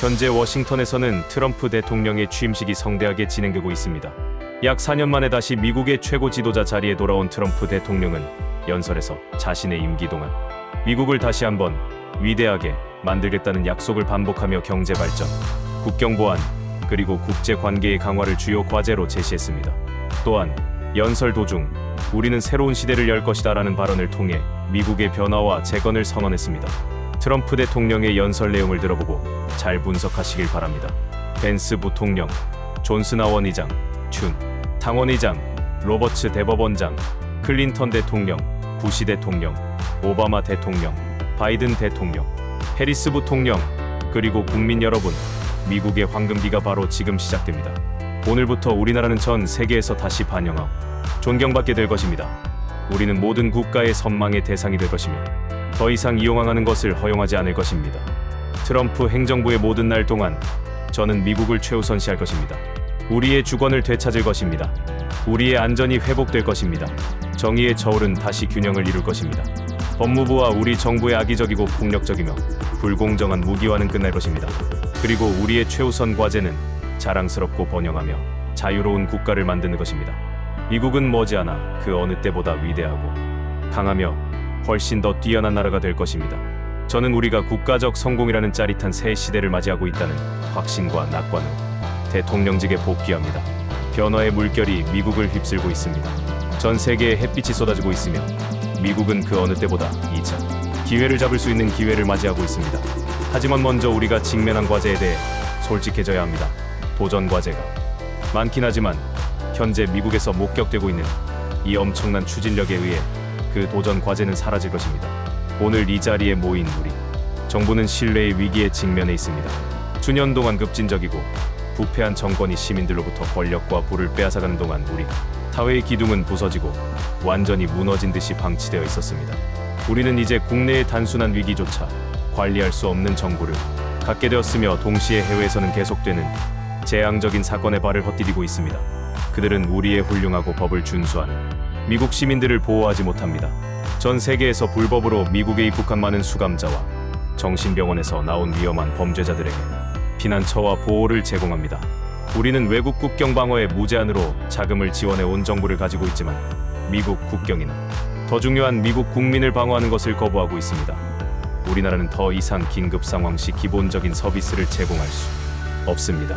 현재 워싱턴에서는 트럼프 대통령의 취임식이 성대하게 진행되고 있습니다. 약 4년 만에 다시 미국의 최고 지도자 자리에 돌아온 트럼프 대통령은 연설에서 자신의 임기 동안 미국을 다시 한번 위대하게 만들겠다는 약속을 반복하며 경제 발전, 국경 보안, 그리고 국제 관계의 강화를 주요 과제로 제시했습니다. 또한 연설 도중 우리는 새로운 시대를 열 것이다라는 발언을 통해 미국의 변화와 재건을 선언했습니다. 트럼프 대통령의 연설 내용을 들어보고 잘 분석하시길 바랍니다. 벤스 부통령, 존슨 하원의장, 춘 당원의장, 로버츠 대법원장, 클린턴 대통령, 부시 대통령, 오바마 대통령, 바이든 대통령, 해리스 부통령, 그리고 국민 여러분, 미국의 황금기가 바로 지금 시작됩니다. 오늘부터 우리나라는 전 세계에서 다시 반영하고 존경받게 될 것입니다. 우리는 모든 국가의 선망의 대상이 될 것이며 더 이상 이용하는 것을 허용하지 않을 것입니다. 트럼프 행정부의 모든 날 동안 저는 미국을 최우선시할 것입니다. 우리의 주권을 되찾을 것입니다. 우리의 안전이 회복될 것입니다. 정의의 저울은 다시 균형을 이룰 것입니다. 법무부와 우리 정부의 악의적이고 폭력적이며 불공정한 무기화는 끝날 것입니다. 그리고 우리의 최우선 과제는 자랑스럽고 번영하며 자유로운 국가를 만드는 것입니다. 미국은 머지않아 그 어느 때보다 위대하고 강하며 훨씬 더 뛰어난 나라가 될 것입니다. 저는 우리가 국가적 성공이라는 짜릿한 새 시대를 맞이하고 있다는 확신과 낙관으로 대통령직에 복귀합니다. 변화의 물결이 미국을 휩쓸고 있습니다. 전 세계에 햇빛이 쏟아지고 있으며 미국은 그 어느 때보다 2차 기회를 잡을 수 있는 기회를 맞이하고 있습니다. 하지만 먼저 우리가 직면한 과제에 대해 솔직해져야 합니다. 도전 과제가 많긴 하지만 현재 미국에서 목격되고 있는 이 엄청난 추진력에 의해 그 도전 과제는 사라질 것입니다. 오늘 이 자리에 모인 우리, 정부는 신뢰의 위기에 직면해 있습니다. 수년 동안 급진적이고 부패한 정권이 시민들로부터 권력과 부를 빼앗아가는 동안 우리 사회의 기둥은 부서지고 완전히 무너진 듯이 방치되어 있었습니다. 우리는 이제 국내의 단순한 위기조차 관리할 수 없는 정부를 갖게 되었으며 동시에 해외에서는 계속되는 재앙적인 사건의 발을 헛디디고 있습니다. 그들은 우리의 훌륭하고 법을 준수하는 미국 시민들을 보호하지 못합니다. 전 세계에서 불법으로 미국에 입국한 많은 수감자와 정신병원에서 나온 위험한 범죄자들에게 피난처와 보호를 제공합니다. 우리는 외국 국경 방어에 무제한으로 자금을 지원해 온 정부를 가지고 있지만 미국 국경이나 더 중요한 미국 국민을 방어하는 것을 거부하고 있습니다. 우리나라는 더 이상 긴급 상황 시 기본적인 서비스를 제공할 수 없습니다.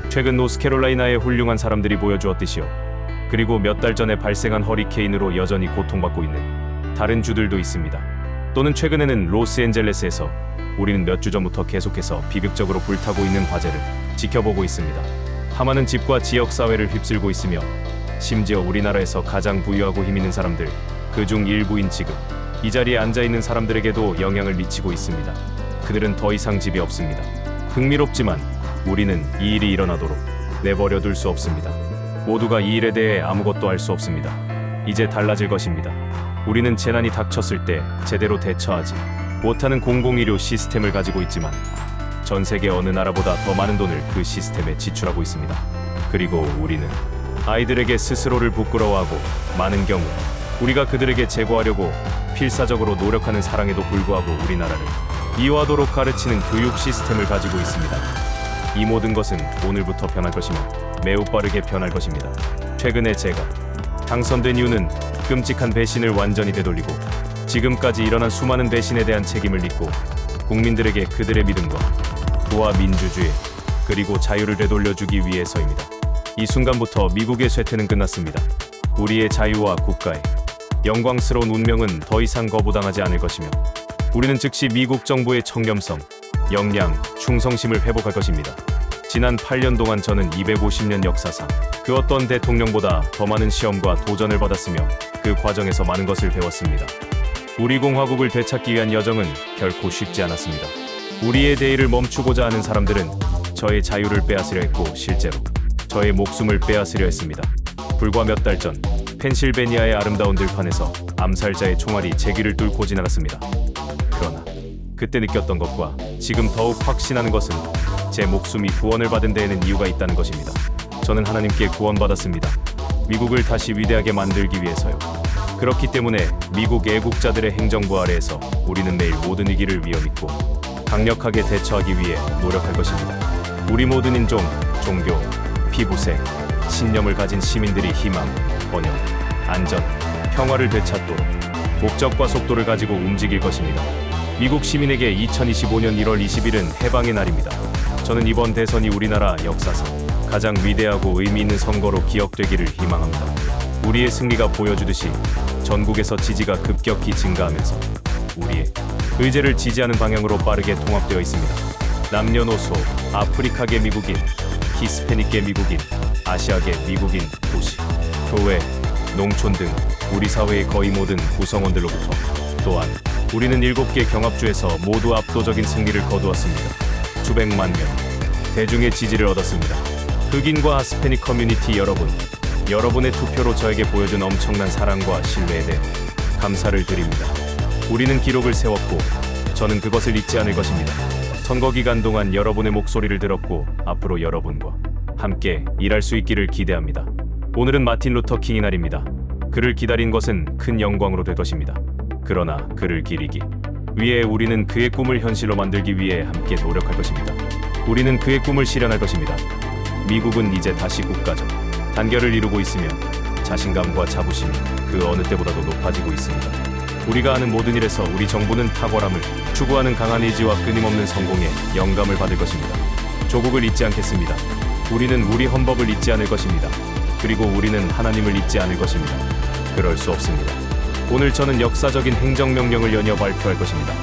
최근 노스캐롤라이나의 훌륭한 사람들이 보여주었듯이요. 그리고 몇 달 전에 발생한 허리케인으로 여전히 고통받고 있는 다른 주들도 있습니다. 또는 최근에는 로스앤젤레스에서 우리는 몇 주 전부터 계속해서 비극적으로 불타고 있는 화재를 지켜보고 있습니다. 하마는 집과 지역사회를 휩쓸고 있으며 심지어 우리나라에서 가장 부유하고 힘있는 사람들, 그중 일부인 지금 이 자리에 앉아있는 사람들에게도 영향을 미치고 있습니다. 그들은 더 이상 집이 없습니다. 흥미롭지만 우리는 이 일이 일어나도록 내버려둘 수 없습니다. 모두가 이 일에 대해 아무것도 할 수 없습니다. 이제 달라질 것입니다. 우리는 재난이 닥쳤을 때 제대로 대처하지 못하는 공공의료 시스템을 가지고 있지만 전 세계 어느 나라보다 더 많은 돈을 그 시스템에 지출하고 있습니다. 그리고 우리는 아이들에게 스스로를 부끄러워하고 많은 경우 우리가 그들에게 제공하려고 필사적으로 노력하는 사랑에도 불구하고 우리나라를 이화하도록 가르치는 교육 시스템을 가지고 있습니다. 이 모든 것은 오늘부터 변할 것이며 매우 빠르게 변할 것입니다. 최근에 제가 당선된 이유는 끔찍한 배신을 완전히 되돌리고 지금까지 일어난 수많은 배신에 대한 책임을 묻고 국민들에게 그들의 믿음과 부와 민주주의 그리고 자유를 되돌려주기 위해서입니다. 이 순간부터 미국의 쇠퇴는 끝났습니다. 우리의 자유와 국가의 영광스러운 운명은 더 이상 거부당하지 않을 것이며 우리는 즉시 미국 정부의 청렴성, 역량, 충성심을 회복할 것입니다. 지난 8년 동안 저는 250년 역사상 그 어떤 대통령보다 더 많은 시험과 도전을 받았으며 그 과정에서 많은 것을 배웠습니다. 우리 공화국을 되찾기 위한 여정은 결코 쉽지 않았습니다. 우리의 대의를 멈추고자 하는 사람들은 저의 자유를 빼앗으려 했고 실제로 저의 목숨을 빼앗으려 했습니다. 불과 몇 달 전 펜실베니아의 아름다운 들판에서 암살자의 총알이 제 귀를 뚫고 지나갔습니다. 그러나 그때 느꼈던 것과 지금 더욱 확신하는 것은 제 목숨이 구원을 받은 데에는 이유가 있다는 것입니다. 저는 하나님께 구원받았습니다. 미국을 다시 위대하게 만들기 위해서요. 그렇기 때문에 미국 애국자들의 행정부 아래에서 우리는 매일 모든 위기를 위험 있고 강력하게 대처하기 위해 노력할 것입니다. 우리 모든 인종, 종교, 피부색, 신념을 가진 시민들이 희망, 번영, 안전, 평화를 되찾도록 목적과 속도를 가지고 움직일 것입니다. 미국 시민에게 2025년 1월 20일은 해방의 날입니다. 저는 이번 대선이 우리나라 역사상 가장 위대하고 의미 있는 선거로 기억되기를 희망합니다. 우리의 승리가 보여주듯이 전국에서 지지가 급격히 증가하면서 우리의 의제를 지지하는 방향으로 빠르게 통합되어 있습니다. 남녀노소, 아프리카계 미국인, 히스패닉계 미국인, 아시아계 미국인, 도시, 교회, 농촌 등 우리 사회의 거의 모든 구성원들로부터 또한 우리는 7개 경합주에서 모두 압도적인 승리를 거두었습니다. 수백만 명, 대중의 지지를 얻었습니다. 흑인과 히스패닉 커뮤니티 여러분, 여러분의 투표로 저에게 보여준 엄청난 사랑과 신뢰에 대해 감사를 드립니다. 우리는 기록을 세웠고 저는 그것을 잊지 않을 것입니다. 선거 기간 동안 여러분의 목소리를 들었고 앞으로 여러분과 함께 일할 수 있기를 기대합니다. 오늘은 마틴 루터 킹의 날입니다. 그를 기다린 것은 큰 영광으로 될 것입니다. 그러나 그를 기리기 위해 우리는 그의 꿈을 현실로 만들기 위해 함께 노력할 것입니다. 우리는 그의 꿈을 실현할 것입니다. 미국은 이제 다시 국가적 단결을 이루고 있으며 자신감과 자부심이 그 어느 때보다도 높아지고 있습니다. 우리가 하는 모든 일에서 우리 정부는 탁월함을 추구하는 강한 의지와 끊임없는 성공에 영감을 받을 것입니다. 조국을 잊지 않겠습니다. 우리는 우리 헌법을 잊지 않을 것입니다. 그리고 우리는 하나님을 잊지 않을 것입니다. 그럴 수 없습니다. 오늘 저는 역사적인 행정명령을 연이어 발표할 것입니다.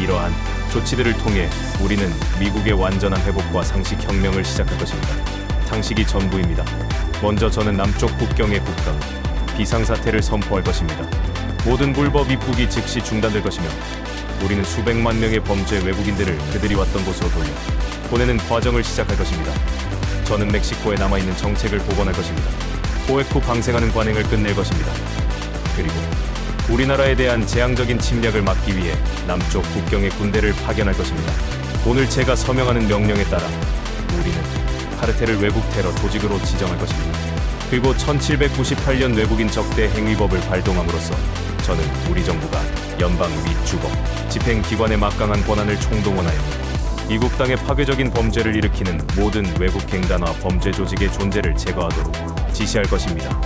이러한 조치들을 통해 우리는 미국의 완전한 회복과 상식혁명을 시작할 것입니다. 상식이 전부입니다. 먼저 저는 남쪽 국경의 국가 비상사태를 선포할 것입니다. 모든 불법 입국이 즉시 중단될 것이며 우리는 수백만 명의 범죄 외국인들을 그들이 왔던 곳으로 돌려 보내는 과정을 시작할 것입니다. 저는 멕시코에 남아있는 정책을 복원할 것입니다. 포획 후 방생하는 관행을 끝낼 것입니다. 그리고 우리나라에 대한 재앙적인 침략을 막기 위해 남쪽 국경에 군대를 파견할 것입니다. 오늘 제가 서명하는 명령에 따라 우리는 카르텔을 외국 테러 조직으로 지정할 것입니다. 그리고 1798년 외국인 적대 행위법을 발동함으로써 저는 우리 정부가 연방 및 주거, 집행기관의 막강한 권한을 총동원하여 이국 땅의 파괴적인 범죄를 일으키는 모든 외국 갱단과 범죄 조직의 존재를 제거하도록 지시할 것입니다.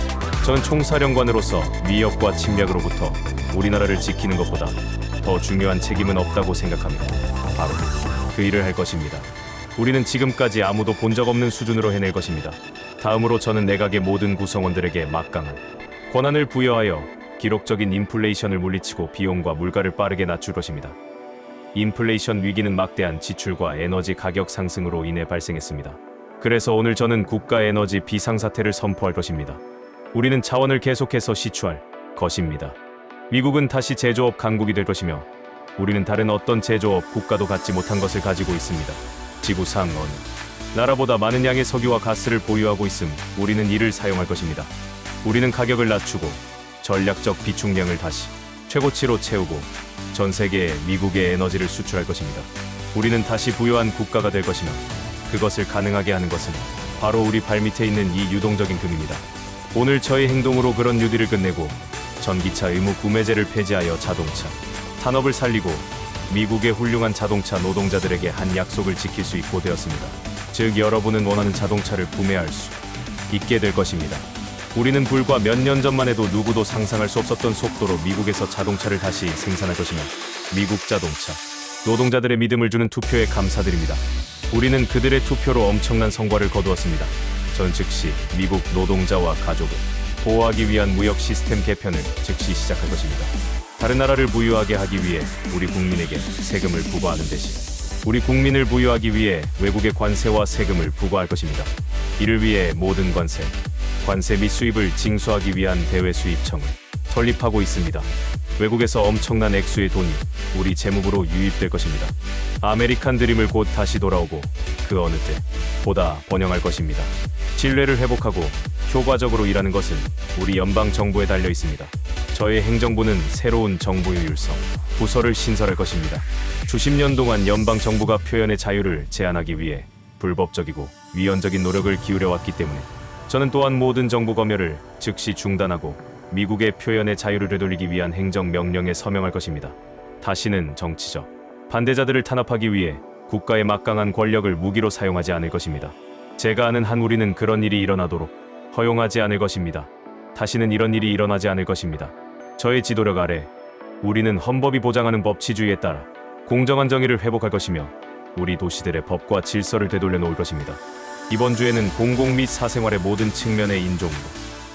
저는 총사령관으로서 위협과 침략으로부터 우리나라를 지키는 것보다 더 중요한 책임은 없다고 생각합니다. 바로 그 일을 할 것입니다. 우리는 지금까지 아무도 본 적 없는 수준으로 해낼 것입니다. 다음으로 저는 내각의 모든 구성원들에게 막강한 권한을 부여하여 기록적인 인플레이션을 물리치고 비용과 물가를 빠르게 낮출 것입니다. 인플레이션 위기는 막대한 지출과 에너지 가격 상승으로 인해 발생했습니다. 그래서 오늘 저는 국가 에너지 비상사태를 선포할 것입니다. 우리는 자원을 계속해서 시추할 것입니다. 미국은 다시 제조업 강국이 될 것이며 우리는 다른 어떤 제조업 국가도 갖지 못한 것을 가지고 있습니다. 지구상 어느 나라보다 많은 양의 석유와 가스를 보유하고 있음 우리는 이를 사용할 것입니다. 우리는 가격을 낮추고 전략적 비축량을 다시 최고치로 채우고 전 세계에 미국의 에너지를 수출할 것입니다. 우리는 다시 부유한 국가가 될 것이며 그것을 가능하게 하는 것은 바로 우리 발밑에 있는 이 유동적인 금입니다. 오늘 저의 행동으로 그런 뉴딜을 끝내고 전기차 의무 구매제를 폐지하여 자동차 산업을 살리고 미국의 훌륭한 자동차 노동자들에게 한 약속을 지킬 수 있고 되었습니다. 즉 여러분은 원하는 자동차를 구매할 수 있게 될 것입니다. 우리는 불과 몇 년 전만 해도 누구도 상상할 수 없었던 속도로 미국에서 자동차를 다시 생산할 것이며 미국 자동차 노동자들의 믿음을 주는 투표에 감사드립니다. 우리는 그들의 투표로 엄청난 성과를 거두었습니다. 전 즉시 미국 노동자와 가족을 보호하기 위한 무역 시스템 개편을 즉시 시작할 것입니다. 다른 나라를 부유하게 하기 위해 우리 국민에게 세금을 부과하는 대신 우리 국민을 부유하기 위해 외국의 관세와 세금을 부과할 것입니다. 이를 위해 모든 관세 및 수입을 징수하기 위한 대외 수입청을 설립하고 있습니다. 외국에서 엄청난 액수의 돈이 우리 재무부로 유입될 것입니다. 아메리칸 드림을 곧 다시 돌아오고 그 어느 때 보다 번영할 것입니다. 신뢰를 회복하고 효과적으로 일하는 것은 우리 연방 정부에 달려 있습니다. 저의 행정부는 새로운 정부 유율성 부서를 신설할 것입니다. 수십 년 동안 연방 정부가 표현의 자유를 제한하기 위해 불법적이고 위헌적인 노력을 기울여왔기 때문에 저는 또한 모든 정부 검열을 즉시 중단하고 미국의 표현의 자유를 되돌리기 위한 행정명령에 서명할 것입니다. 다시는 정치적 반대자들을 탄압하기 위해 국가의 막강한 권력을 무기로 사용하지 않을 것입니다. 제가 아는 한 우리는 그런 일이 일어나도록 허용하지 않을 것입니다. 다시는 이런 일이 일어나지 않을 것입니다. 저의 지도력 아래 우리는 헌법이 보장하는 법치주의에 따라 공정한 정의를 회복할 것이며 우리 도시들의 법과 질서를 되돌려 놓을 것입니다. 이번 주에는 공공 및 사생활의 모든 측면의 인종,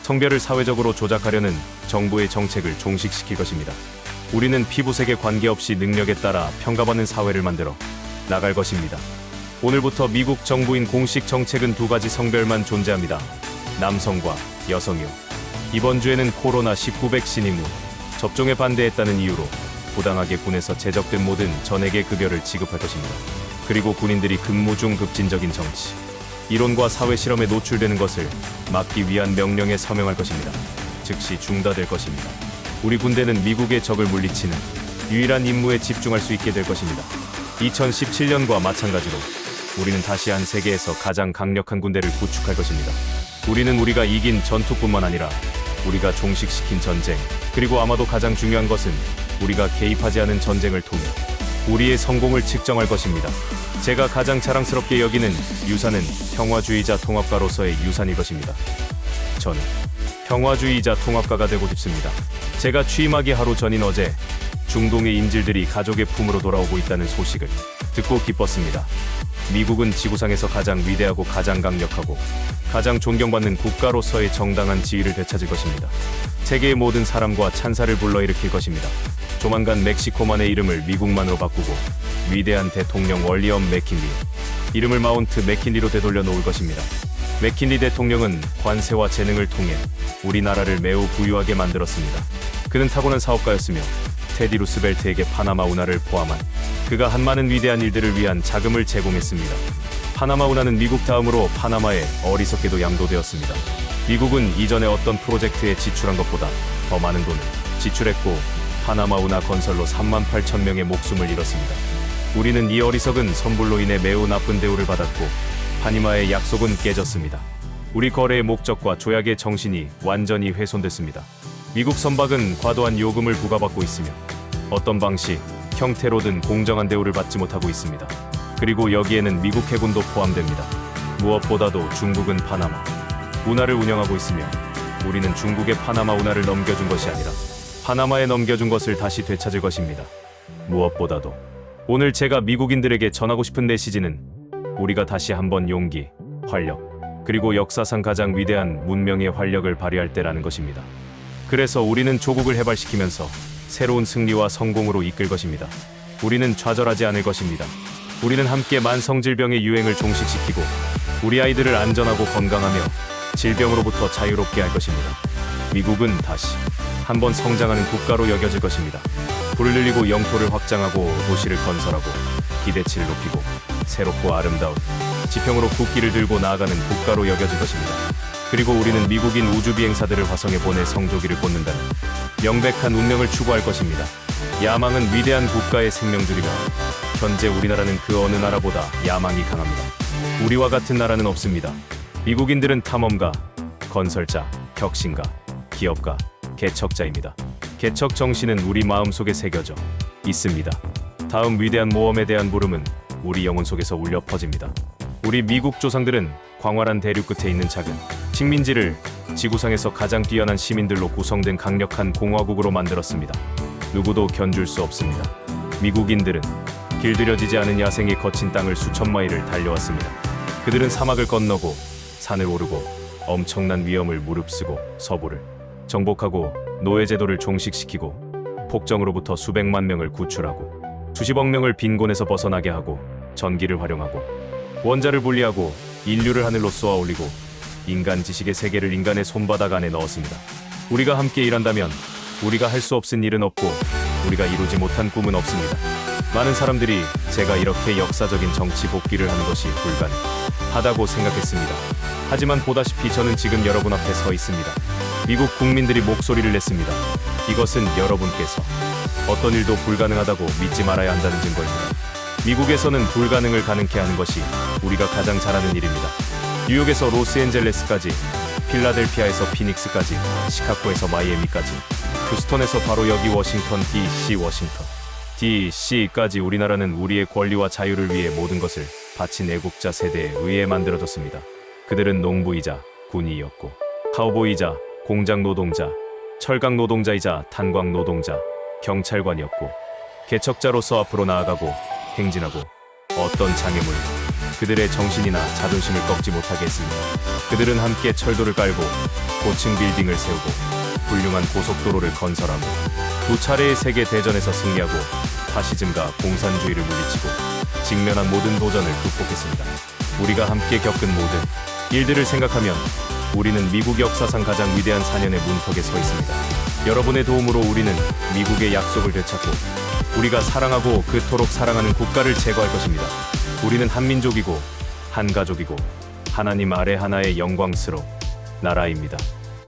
성별을 사회적으로 조작하려는 정부의 정책을 종식시킬 것입니다. 우리는 피부색에 관계없이 능력에 따라 평가받는 사회를 만들어 나갈 것입니다. 오늘부터 미국 정부인 공식 정책은 두 가지 성별만 존재합니다. 남성과 여성이요. 이번 주에는 코로나19 백신 임무 접종에 반대했다는 이유로 부당하게 군에서 제적된 모든 전액의 급여를 지급할 것입니다. 그리고 군인들이 근무 중 급진적인 정치, 이론과 사회 실험에 노출되는 것을 막기 위한 명령에 서명할 것입니다. 즉시 중단될 것입니다. 우리 군대는 미국의 적을 물리치는 유일한 임무에 집중할 수 있게 될 것입니다. 2017년과 마찬가지로 우리는 다시 한 세계에서 가장 강력한 군대를 구축할 것입니다. 우리는 우리가 이긴 전투뿐만 아니라 우리가 종식시킨 전쟁, 그리고 아마도 가장 중요한 것은 우리가 개입하지 않은 전쟁을 통해 우리의 성공을 측정할 것입니다. 제가 가장 자랑스럽게 여기는 유산은 평화주의자 통합가로서의 유산일 것입니다. 저는 평화주의자 통합가가 되고 싶습니다. 제가 취임하기 하루 전인 어제 중동의 인질들이 가족의 품으로 돌아오고 있다는 소식을 듣고 기뻤습니다. 미국은 지구상에서 가장 위대하고 가장 강력하고 가장 존경받는 국가로서의 정당한 지위를 되찾을 것입니다. 세계의 모든 사람과 찬사를 불러일으킬 것입니다. 조만간 멕시코만의 이름을 미국만으로 바꾸고 위대한 대통령 월리엄 맥킨리, 이름을 마운트 맥킨리로 되돌려 놓을 것입니다. 맥킨리 대통령은 관세와 재능을 통해 우리나라를 매우 부유하게 만들었습니다. 그는 타고난 사업가였으며 테디 루스벨트에게 파나마 운하를 포함한 그가 한 많은 위대한 일들을 위한 자금을 제공했습니다. 파나마 운하는 미국 다음으로 파나마에 어리석게도 양도되었습니다. 미국은 이전에 어떤 프로젝트에 지출한 것보다 더 많은 돈을 지출했고 파나마 운하 건설로 38,000명의 목숨을 잃었습니다. 우리는 이 어리석은 선불로 인해 매우 나쁜 대우를 받았고 파니마의 약속은 깨졌습니다. 우리 거래의 목적과 조약의 정신이 완전히 훼손됐습니다. 미국 선박은 과도한 요금을 부과받고 있으며 어떤 방식, 형태로든 공정한 대우를 받지 못하고 있습니다. 그리고 여기에는 미국 해군도 포함됩니다. 무엇보다도 중국은 파나마 운하를 운영하고 있으며 우리는 중국의 파나마 운하를 넘겨준 것이 아니라 파나마에 넘겨준 것을 다시 되찾을 것입니다. 무엇보다도 오늘 제가 미국인들에게 전하고 싶은 메시지는 우리가 다시 한번 용기, 활력, 그리고 역사상 가장 위대한 문명의 활력을 발휘할 때라는 것입니다. 그래서 우리는 조국을 해발시키면서 새로운 승리와 성공으로 이끌 것입니다. 우리는 좌절하지 않을 것입니다. 우리는 함께 만성질병의 유행을 종식시키고 우리 아이들을 안전하고 건강하며 질병으로부터 자유롭게 할 것입니다. 미국은 다시 한번 성장하는 국가로 여겨질 것입니다. 불을 늘리고 영토를 확장하고 도시를 건설하고 기대치를 높이고 새롭고 아름다운 지평으로 국기를 들고 나아가는 국가로 여겨질 것입니다. 그리고 우리는 미국인 우주비행사들을 화성에 보내 성조기를 꽂는다는 명백한 운명을 추구할 것입니다. 야망은 위대한 국가의 생명줄이며 현재 우리나라는 그 어느 나라보다 야망이 강합니다. 우리와 같은 나라는 없습니다. 미국인들은 탐험가, 건설자, 혁신가, 기업가, 개척자입니다. 개척 정신은 우리 마음속에 새겨져 있습니다. 다음 위대한 모험에 대한 부름은 우리 영혼 속에서 울려 퍼집니다. 우리 미국 조상들은 광활한 대륙 끝에 있는 작은 식민지를 지구상에서 가장 뛰어난 시민들로 구성된 강력한 공화국으로 만들었습니다. 누구도 견줄 수 없습니다. 미국인들은 길들여지지 않은 야생의 거친 땅을 수천 마일을 달려왔습니다. 그들은 사막을 건너고 산을 오르고 엄청난 위험을 무릅쓰고 서부를 정복하고 노예제도를 종식시키고 폭정으로부터 수백만 명을 구출하고 수십억 명을 빈곤에서 벗어나게 하고 전기를 활용하고 원자를 분리하고 인류를 하늘로 쏘아 올리고 인간 지식의 세계를 인간의 손바닥 안에 넣었습니다. 우리가 함께 일한다면 우리가 할 수 없은 일은 없고 우리가 이루지 못한 꿈은 없습니다. 많은 사람들이 제가 이렇게 역사적인 정치 복귀를 하는 것이 불가능하다고 생각했습니다. 하지만 보다시피 저는 지금 여러분 앞에 서 있습니다. 미국 국민들이 목소리를 냈습니다. 이것은 여러분께서 어떤 일도 불가능하다고 믿지 말아야 한다는 증거입니다. 미국에서는 불가능을 가능케 하는 것이 우리가 가장 잘하는 일입니다. 뉴욕에서 로스앤젤레스까지, 필라델피아에서 피닉스까지, 시카고에서 마이애미까지, 휴스턴에서 바로 여기 워싱턴 DC 워싱턴, DC까지 우리나라는 우리의 권리와 자유를 위해 모든 것을 바친 애국자 세대에 의해 만들어졌습니다. 그들은 농부이자 군인이었고 카우보이자 공장 노동자, 철강 노동자이자 탄광 노동자, 경찰관이었고 개척자로서 앞으로 나아가고 행진하고 어떤 장애물 그들의 정신이나 자존심을 꺾지 못하게 했습니다. 그들은 함께 철도를 깔고 고층 빌딩을 세우고 훌륭한 고속도로를 건설하고 두 차례의 세계 대전에서 승리하고 파시즘과 공산주의를 물리치고 직면한 모든 도전을 극복했습니다. 우리가 함께 겪은 모든 일들을 생각하면 우리는 미국 역사상 가장 위대한 4년의 문턱에 서 있습니다. 여러분의 도움으로 우리는 미국의 약속을 되찾고 우리가 사랑하고 그토록 사랑하는 국가를 제거할 것입니다. 우리는 한민족이고 한가족이고 하나님 아래 하나의 영광스러운 나라입니다.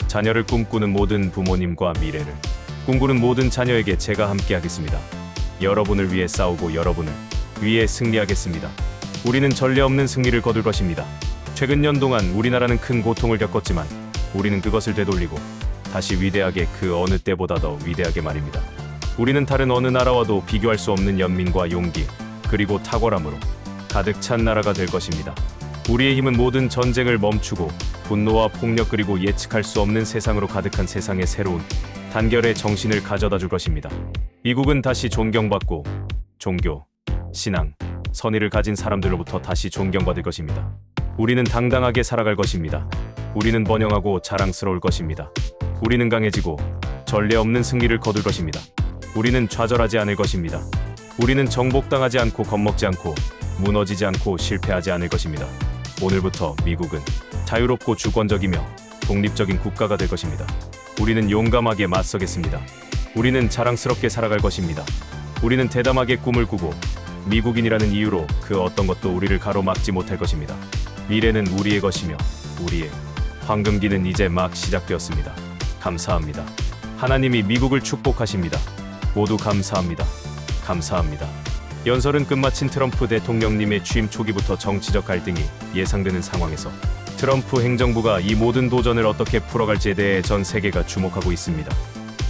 자녀를 꿈꾸는 모든 부모님과 미래를 꿈꾸는 모든 자녀에게 제가 함께하겠습니다. 여러분을 위해 싸우고 여러분을 위해 승리하겠습니다. 우리는 전례 없는 승리를 거둘 것입니다. 최근 년 동안 우리나라는 큰 고통을 겪었지만 우리는 그것을 되돌리고 다시 위대하게 그 어느 때보다 더 위대하게 말입니다. 우리는 다른 어느 나라와도 비교할 수 없는 연민과 용기 그리고 탁월함으로 가득 찬 나라가 될 것입니다. 우리의 힘은 모든 전쟁을 멈추고 분노와 폭력 그리고 예측할 수 없는 세상으로 가득한 세상의 새로운 단결의 정신을 가져다 줄 것입니다. 미국은 다시 존경받고 종교, 신앙, 선의를 가진 사람들로부터 다시 존경받을 것입니다. 우리는 당당하게 살아갈 것입니다. 우리는 번영하고 자랑스러울 것입니다. 우리는 강해지고 전례 없는 승리를 거둘 것입니다. 우리는 좌절하지 않을 것입니다. 우리는 정복당하지 않고 겁먹지 않고 무너지지 않고 실패하지 않을 것입니다. 오늘부터 미국은 자유롭고 주권적이며 독립적인 국가가 될 것입니다. 우리는 용감하게 맞서겠습니다. 우리는 자랑스럽게 살아갈 것입니다. 우리는 대담하게 꿈을 꾸고 미국인이라는 이유로 그 어떤 것도 우리를 가로막지 못할 것입니다. 미래는 우리의 것이며 우리의 황금기는 이제 막 시작되었습니다. 감사합니다. 하나님이 미국을 축복하십니다. 모두 감사합니다. 감사합니다. 연설은 끝마친 트럼프 대통령님의 취임 초기부터 정치적 갈등이 예상되는 상황에서 트럼프 행정부가 이 모든 도전을 어떻게 풀어갈지에 대해 전 세계가 주목하고 있습니다.